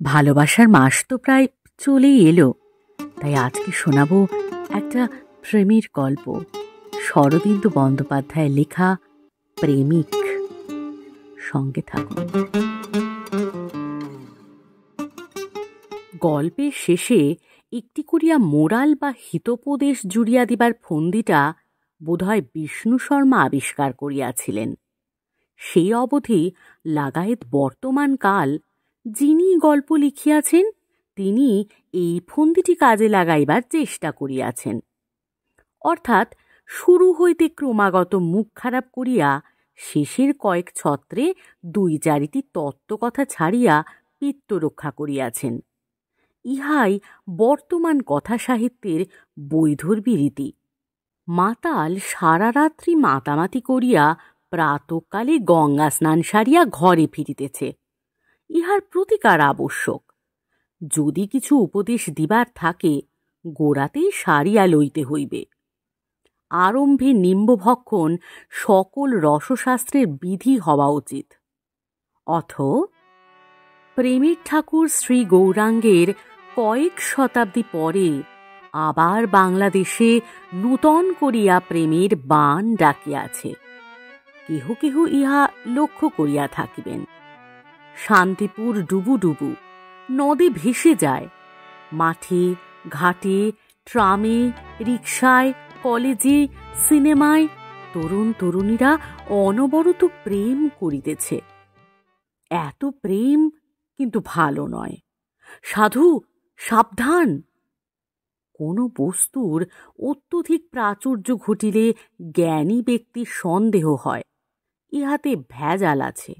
ভালোবাসার মাস তো প্রায় চলেই এলো, তাই আজকে শোনাবো একটা প্রেমের গল্প। শরদিন্দু বন্দ্যোপাধ্যায়ের লেখা প্রেমিক। সঙ্গে থাকুন। গল্পের শেষে একটি করিয়া মোরাল বা হিতোপদেশ জুড়িয়া দিবার ফন্দিটা বোধহয় বিষ্ণু শর্মা আবিষ্কার করিয়াছিলেন। সেই অবধি লাগায়েত বর্তমান কাল যিনি গল্প লিখিয়াছেন তিনি এই ফন্দিটি কাজে লাগাইবার চেষ্টা করিয়াছেন। অর্থাৎ শুরু হইতে ক্রমাগত মুখ খারাপ করিয়া শেষের কয়েক ছত্রে দুই চারিটি তত্ত্বকথা ছাড়িয়া পিত্ত রক্ষা করিয়াছেন। ইহাই বর্তমান কথা সাহিত্যের বৈধর্মী রীতি। মাতাল সারা রাত্রি মাতামাতি করিয়া প্রাতকালে গঙ্গা স্নান সারিয়া ঘরে ফিরিতেছে। ইহার প্রতিকার আবশ্যক। যদি কিছু উপদেশ দিবার থাকে গোড়াতেই সারিয়া লইতে হইবে। আরম্ভে নিম্বভক্ষণ সকল রসশাস্ত্রের বিধি হওয়া উচিত। অথ প্রেমের ঠাকুর শ্রী গৌরাঙ্গের কয়েক শতাব্দী পরে আবার বাংলাদেশে নূতন করিয়া প্রেমের বাণ ডাকিয়াছে। কেহ কেহ ইহা লক্ষ্য করিয়া থাকিবেন। শান্তিপুর ডুবু ডুবু, নদে ভেসে যায়। মাঠে ঘাটে, ট্রামে, রিকশায়, কলেজে, সিনেমায় তরুণ তরুণীরা অনবরত প্রেম করিতেছে। এত প্রেম কিন্তু ভালো নয়। সাধু, সাবধান! কোন বস্তুর অত্যধিক প্রাচুর্য ঘটিলে জ্ঞানী ব্যক্তির সন্দেহ হয় ইহাতে ভেজাল আছে।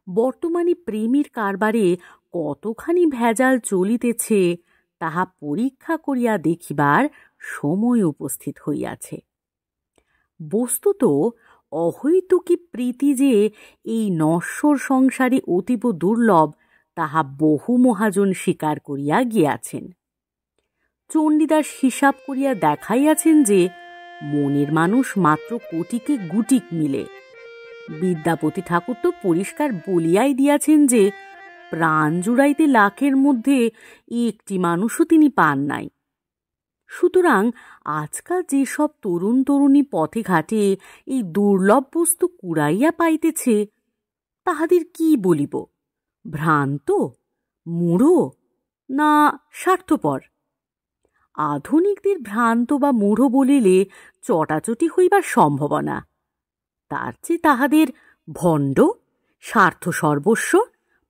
বর্তমানে প্রেমের কারবারে কতখানি ভেজাল চলিতেছে তাহা পরীক্ষা করিয়া দেখিবার সময় উপস্থিত হইয়াছে। বস্তুত অহৈতুকী প্রীতি যে এই নশ্বর সংসারে অতীব দুর্লভ তাহা বহু মহাজন স্বীকার করিয়া গিয়াছেন। চণ্ডীদাস হিসাব করিয়া দেখাইয়াছেন যে মনের মানুষ মাত্র কোটিকে গুটিক মিলে। বিদ্যাপতি ঠাকুর তো পরিষ্কার বলিয়াই দিয়াছেন যে প্রাণ জুড়াইতে লাখের মধ্যে একটি মানুষও তিনি পান নাই। সুতরাং আজকাল যেসব তরুণ তরুণী পথে ঘাটে এই দুর্লভ বস্তু কুড়াইয়া পাইতেছে তাহাদের কি বলিব? ভ্রান্ত, মূঢ় না স্বার্থপর? আধুনিকদের ভ্রান্ত বা মূঢ় বলিলে চটাচটি হইবার সম্ভাবনা। তার চেয়ে তাহাদের ভণ্ড, স্বার্থ সর্বস্ব,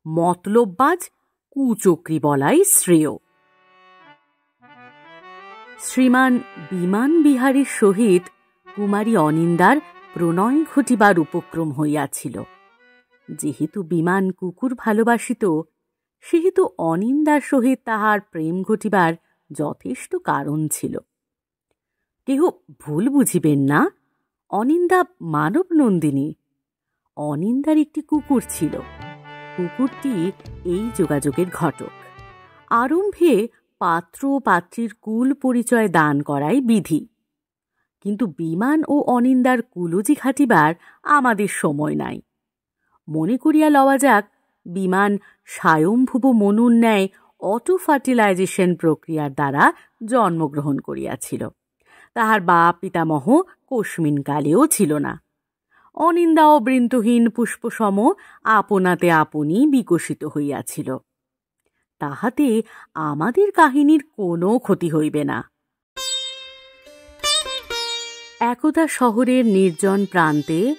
মতলববাজ, কুচক্রী বলাই শ্রেয়। শ্রীমান বিমান বিহারীর সহিত কুমারী অনিন্দার প্রণয় ঘটিবার উপক্রম হইয়াছিল। যেহেতু বিমান কুকুর ভালোবাসিত সেহেতু অনিন্দার সহিত তাহার প্রেম ঘটিবার যথেষ্ট কারণ ছিল। কেহ ভুল বুঝিবেন না, অনিন্দা মানব নন্দিনী। অনিন্দার একটি কুকুর ছিল। কুকুরটি এই যোগাযোগের ঘটক। আরম্ভে পাত্র পাত্রীর কুল পরিচয় দান করাই বিধি। কিন্তু বিমান ও অনিন্দার কুলজি খাটিবার আমাদের সময় নাই। মনে করিয়া লওয়া যাক বিমান স্বয়ংভুব মনুর ন্যায় অটো ফার্টিলাইজেশন প্রক্রিয়ার দ্বারা জন্মগ্রহণ করিয়াছিল। তাহার বাপ পিতামহ কস্মিন কালেও ছিল না। অনিন্দা ও বৃন্তহীন পুষ্পসম আপনাতে আপনি বিকশিত হইয়াছিল। তাহাতে আমাদের কাহিনীর কোনো ক্ষতি হইবে না। একদা শহরের নির্জন প্রান্তে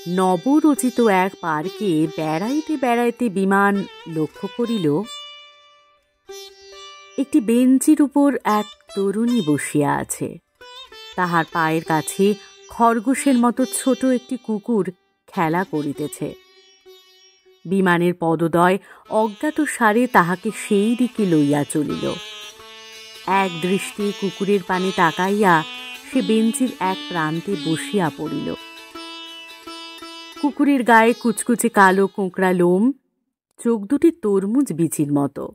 নবরচিত এক পার্কে বেড়াইতে বেড়াইতে বিমান লক্ষ্য করিল একটি বেঞ্চির উপর এক তরুণী বসিয়া আছে। তাহার পায়ের কাছে খরগোশের মতো ছোট একটি কুকুর খেলা করিতেছে। বিমানের পদদয় অজ্ঞাত সারে তাহাকে সেই দিকে লইয়া চলিল। এক দৃষ্টি কুকুরের পানে তাকাইয়া সে বেঞ্চির এক প্রান্তে বসিয়া পড়িল। কুকুরের গায়ে কুচকুচে কালো কোঁকড়া লোম, চোখ দুটি তরমুজ বিচির মতো।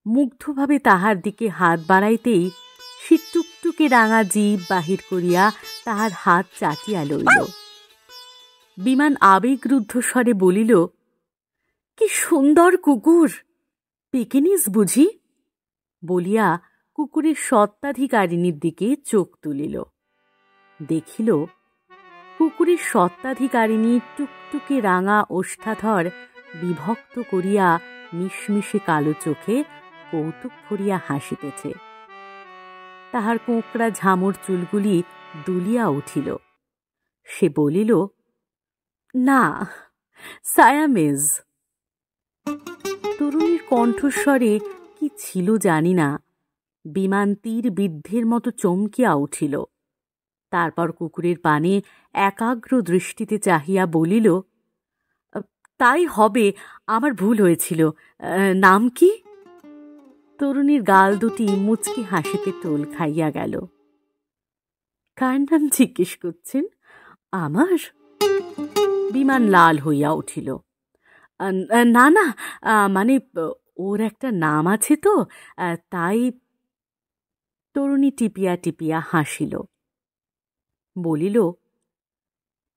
মুগ্ধভাবে তাহার দিকে হাত বাড়াইতেই সে টুকটুকে রাঙা জিভ বাহির করিয়া তাহার হাত চাটিয়া লইল। বিমান আবেগরুদ্ধ স্বরে বলিল, কি সুন্দর কুকুর! পেকিনিস বুঝি? বলিয়া কুকুরের স্বত্বাধিকারিণীর দিকে চোখ তুলিল। দেখিল কুকুরের স্বত্বাধিকারিণী টুকটুকে রাঙা ওষ্ঠাধর বিভক্ত করিয়া মিশমিশে কালো চোখে কৌতুক ভরিয়া হাসিতেছে। তাহার কোঁকড়া ঝামর চুলগুলি দুলিয়া উঠিল। সে বলিল, না, সায়ামেজ। তরুণীর কণ্ঠস্বরে কি ছিল জানি না, বিমান তীর বিদ্ধের মতো চমকিয়া উঠিল। তারপর কুকুরের পানে একাগ্র দৃষ্টিতে চাহিয়া বলিল, তাই হবে, আমার ভুল হয়েছিল। নাম কি? তরুণীর গাল দুটি মুচকি হাসিতে টোল খাইয়া গেল। কার নাম জিজ্ঞেস করছেন? আমার? বিমান লাল হইয়া উঠিল। না না, মানে ওর একটা নাম আছে তো, তাই। তরুণী টিপিয়া টিপিয়া হাসিল, বলিল,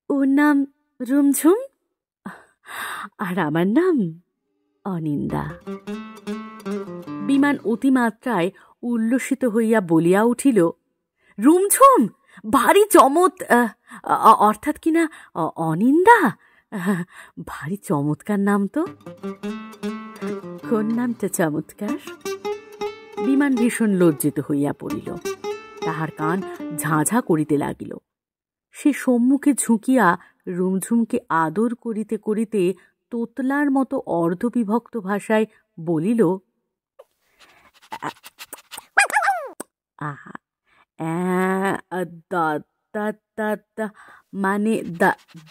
ওর নাম রুমঝুম, আর আমার নাম অনিন্দা। বিমান অতিমাত্রায় উল্লসিত হইয়া বলিয়া উঠিল, রুমঝুম, ভারী অর্থাৎ কিনা অনিন্দা, ভারী চমৎকার নাম তো। কোন নামটা চমৎকার? বিমান ভীষণ লজ্জিত হইয়া পড়িল। তাহার কান ঝাঁঝা করিতে লাগিল। সে সম্মুখে ঝুঁকিয়া রুমঝুমকে আদর করিতে করিতে তোতলার মতো অর্ধবিভক্ত ভাষায় বলিল, মানে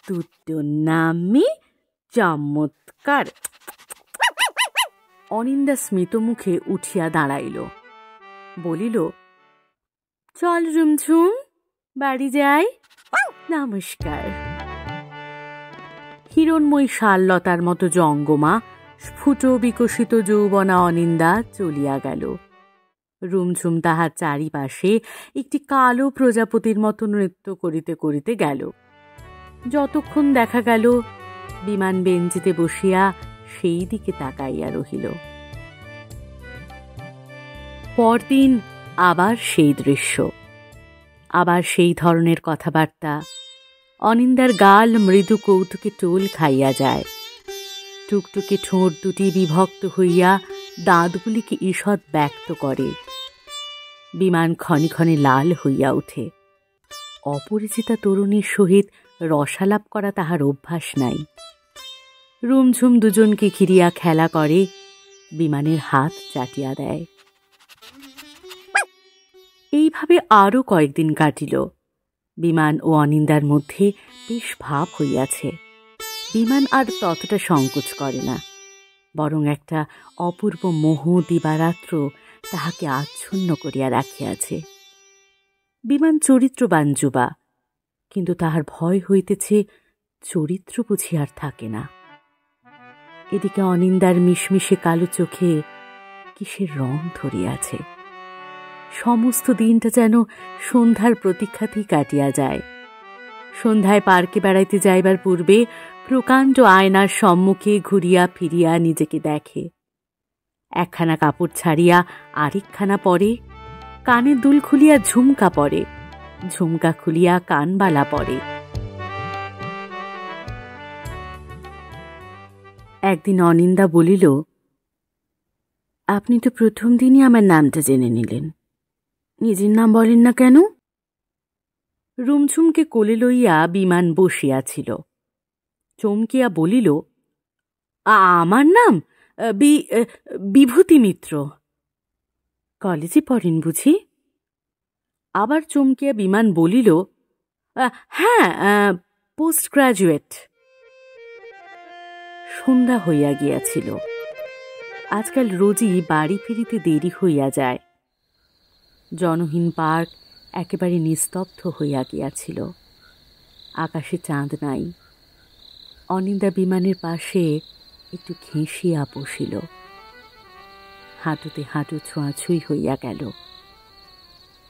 দুটো নামই চমৎকার। অনিন্দা স্মিত মুখে উঠিয়া দাঁড়াইল, বলিল, চল রুমঝুম, বাড়ি যাই, নমস্কার। হিরণময়ী শাললতার মতো জঙ্গমা স্ফুট বিকশিত যৌবনা অনিন্দা চলিয়া গেল। রুমঝুম তাহার চারিপাশে একটি কালো প্রজাপতির মতো নৃত্য করিতে করিতে গেল। যতক্ষণ দেখা গেল বিমান বেঞ্চিতে বসিয়া সেই দিকে তাকাইয়া রহিল। পরদিন আবার সেই দৃশ্য, আবার সেই ধরনের কথাবার্তা। অনিন্দার গাল মৃদু কৌতুকে টোল খাইয়া যায়। টুকটুকে ঠোঁট দুটি বিভক্ত হইয়া দাঁতগুলিকে ঈষৎ ব্যক্ত করে। বিমান ক্ষণে ক্ষণে লাল হইয়া ওঠে। অপরিচিতা তরুণীর সহিত রসালাপ করা তাহার অভ্যাস নাই। রুমঝুম দুজনকে ঘিরিয়া খেলা করে, বিমানের হাত চাটিয়া দেয়। এইভাবে আরও কয়েকদিন কাটিল। বিমান ও অনিন্দার মধ্যে বেশ ভাব হইয়াছে। বিমান আর ততটা সংকোচ করে না, বরং একটা অপূর্ব মোহ দিবারাত্র তাহাকে আচ্ছন্ন করিয়া রাখিয়াছে। বিমান চরিত্রবান যুবা, কিন্তু তাহার ভয় হইতেছে চরিত্র বুঝি আর থাকে না। এদিকে অনিন্দার মিশমিশে কালো চোখে কিসের রং ধরিয়াছে। সমস্ত দিনটা যেন সন্ধ্যার প্রতীক্ষাতেই কাটিয়া যায়। সন্ধ্যায় পার্কে বেড়াইতে যাইবার পূর্বে প্রকাণ্ড আয়নার সম্মুখে ঘুরিয়া ফিরিয়া নিজেকে দেখে। একখানা কাপড় ছাড়িয়া আরেকখানা পরে, কানের দুল খুলিয়া ঝুমকা পরে, ঝুমকা খুলিয়া কানবালা পরে। একদিন অনিন্দা বলিল, আপনি তো প্রথম দিনই আমার নামটা জেনে নিলেন, নিজের নাম বলেন না কেন? রুমঝুমকে কোলে লইয়া বিমান বসিয়াছিল। চমকিয়া বলিল, আমার নাম বিভূতি মিত্র। কলেজে পড়েন বুঝি? আবার চমকিয়া বিমান বলিল, হ্যাঁ, পোস্ট গ্রাজুয়েট। সন্ধ্যা হইয়া গিয়াছিল। আজকাল রোজই বাড়ি ফিরিতে দেরি হইয়া যায়। জনহীন পার্ক একেবারে নিস্তব্ধ হইয়া গিয়াছিল। আকাশে চাঁদ নাই। অনিন্দা বিমানের পাশে একটু ঘেঁষিয়া বসিল। হাঁটুতে হাঁটু ছোঁয়াছুঁই হইয়া গেল।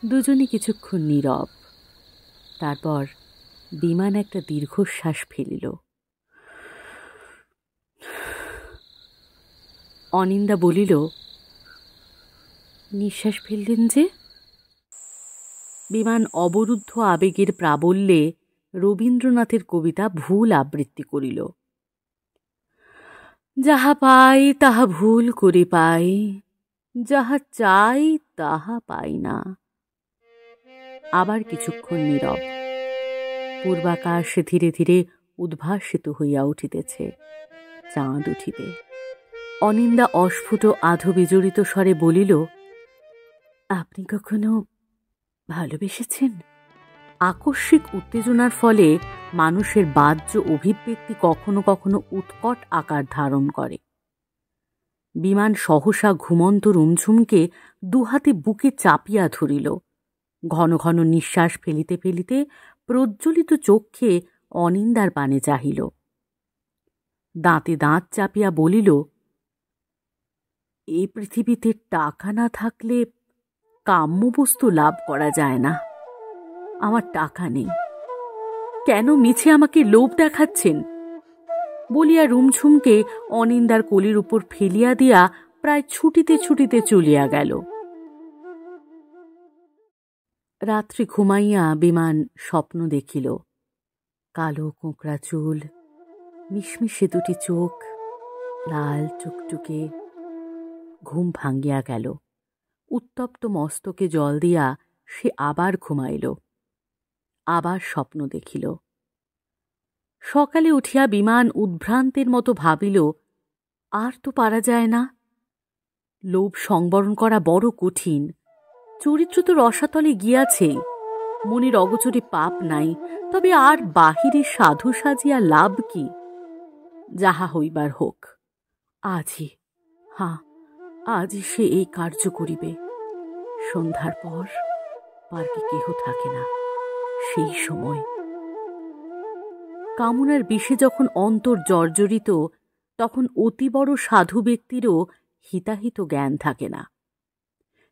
দুজনে কিছুক্ষণ নীরব। তারপর বিমান একটা দীর্ঘশ্বাস ফেলিল। অনিন্দা বলিল, নিঃশ্বাস ফেললেন যে? বিমান অবরুদ্ধ আবেগের প্রাবল্যে রবীন্দ্রনাথের কবিতা ভুল আবৃত্তি করিল। যাহা পাই তাহা ভুল করে পাই, যাহা চাই তাহা পাই না। আবার কিছুক্ষণ নীরব। পূর্বাকাশ ধীরে ধীরে উদ্ভাসিত হইয়া উঠিতেছে। চাঁদ উঠিবে। অনিন্দা অস্ফুট আধো বিজড়িত স্বরে বলিল, আপনি কখনো ভালোবেসেছেন? আকস্মিক উত্তেজনার ফলে মানুষের বাহ্য অভিব্যক্তি কখনো কখনো উৎকট আকার ধারণ করে। বিমান সহসা ঘুমন্ত রুমঝুমকে দুহাতে বুকে চাপিয়া ধরিল। ঘন ঘন নিঃশ্বাস ফেলিতে ফেলিতে প্রজ্বলিত চক্ষে অনিন্দার পানে চাহিল। দাঁতে দাঁত চাপিয়া বলিল, এই পৃথিবীতে টাকা না থাকলে কাম্য বস্তু লাভ করা যায় না। আমার টাকা নেই, কেন মিছে আমাকে লোভ দেখাচ্ছেন? বলিয়া রুমঝুমকে অনিন্দার কোলের উপর ফেলিয়া দিয়া প্রায় ছুটিতে ছুটিতে চলিয়া গেল। রাত্রি ঘুমাইয়া বিমান স্বপ্ন দেখিল। কালো কোঁকড়া চুল, মিশমিশে দুটি চোখ, লাল টুকটুকে। ঘুম ভাঙ্গিয়া গেল। উত্তপ্ত মস্তকে জল দিয়া সে আবার ঘুমাইল। আবার স্বপ্ন দেখিল। সকালে উঠিয়া বিমান উদ্ভ্রান্তের মতো ভাবিল, আর তো পারা যায় না। লোভ সংবরণ করা বড় কঠিন। চরিত্র তো রসাতলে গিয়াছেই, মনের অগোচরে পাপ নাই, তবে আর বাহিরে সাধু সাজিয়া লাভ কি? যাহা হইবার হোক, আজই, আজই সে এই কার্য করিবে। সন্ধ্যার পর পার্কে কেহ থাকে না, সেই সময়। কামনার বিষে যখন অন্তর জর্জরিত, তখন অতি বড় সাধু ব্যক্তিরও হিতাহিত জ্ঞান থাকে না।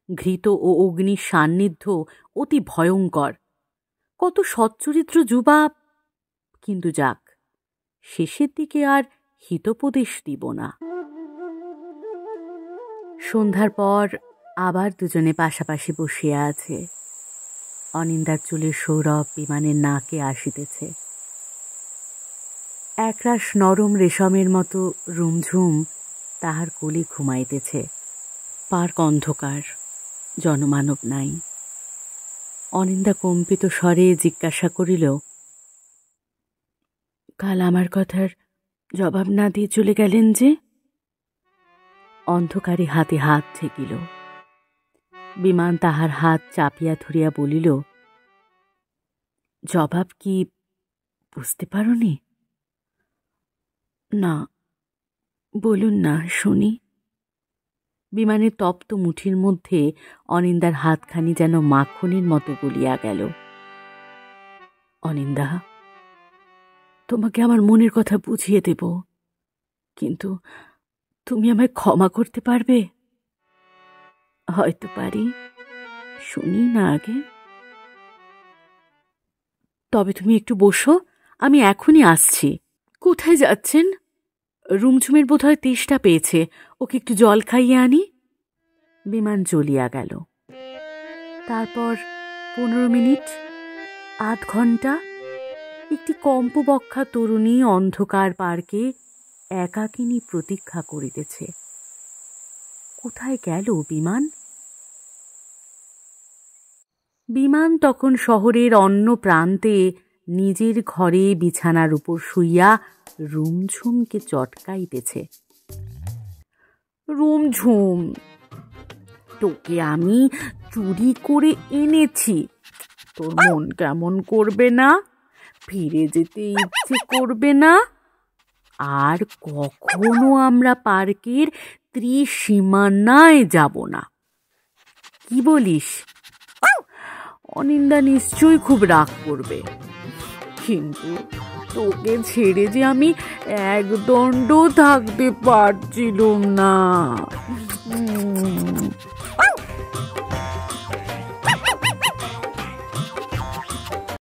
ঘৃত ও অগ্নির সান্নিধ্য অতি ভয়ঙ্কর। কত সচ্চরিত্র যুবা, কিন্তু যাক, শেষের দিকে আর হিতোপদেশ দিব না। সন্ধ্যার পর আবার দুজনে পাশাপাশি বসিয়া আছে। অনিন্দার চুলের সৌরভ বিমানের নাকে আসিতেছে। একরাশ নরম রেশমের মতো রুমঝুম তাহার কোলে ঘুমাইতেছে। পার্ক অন্ধকার, জনমানব নাই। অনিন্দা কম্পিত স্বরে জিজ্ঞাসা করিল, কাল আমার কথার জবাব না দিয়ে চলে গেলেন যে? অন্ধকারে হাতে হাত ঠেকিল। বিমান তাহার হাত চাপিয়া ধরিয়া বলিল, জবাব কি বুঝতে পারোনি? না, বলুন না শুনি। বিমানের তপ্ত মুঠির মধ্যে অনিন্দার হাতখানি যেন মাখনের মতো গলিয়া গেল। অনিন্দা, তোমাকে আমার মনের কথা বুঝিয়ে দেব, কিন্তু তুমি আমায় ক্ষমা করতে পারবে? হয়তো পারি, শুনি না আগে। তবে তুমি একটু বসো, আমি এখনই আসছি। কোথায় যাচ্ছেন? রুমঝুমের বোধহয় তেষ্টা পেয়েছে, ওকে একটু জল খাইয়ে আনি। বিমান চলিয়া গেল। তারপর 15 মিনিট, আধ ঘন্টা একটি কম্পবক্ষা তরুণী অন্ধকার পার্কে একাকিনী প্রতীক্ষা করিতেছে। কোথায় গেল বিমান? বিমান তখন শহরের অন্য প্রান্তে নিজের ঘরে বিছানার উপর শুইয়া রুমঝুমকে চটকাইতেছে। রুমঝুম, তোকে আমি চুরি করে এনেছি, তোর মন কেমন করবে না? ফিরে যেতে ইচ্ছে করবে না? আর কখনো আমরা পার্কের ত্রিসীমানায় যাব না। কি বলিস? অনিন্দা নিশ্চয়ই খুব রাগ করবে, কিন্তু তোকে ছেড়ে যে আমি একদণ্ড থাকতে পারছিলুম না।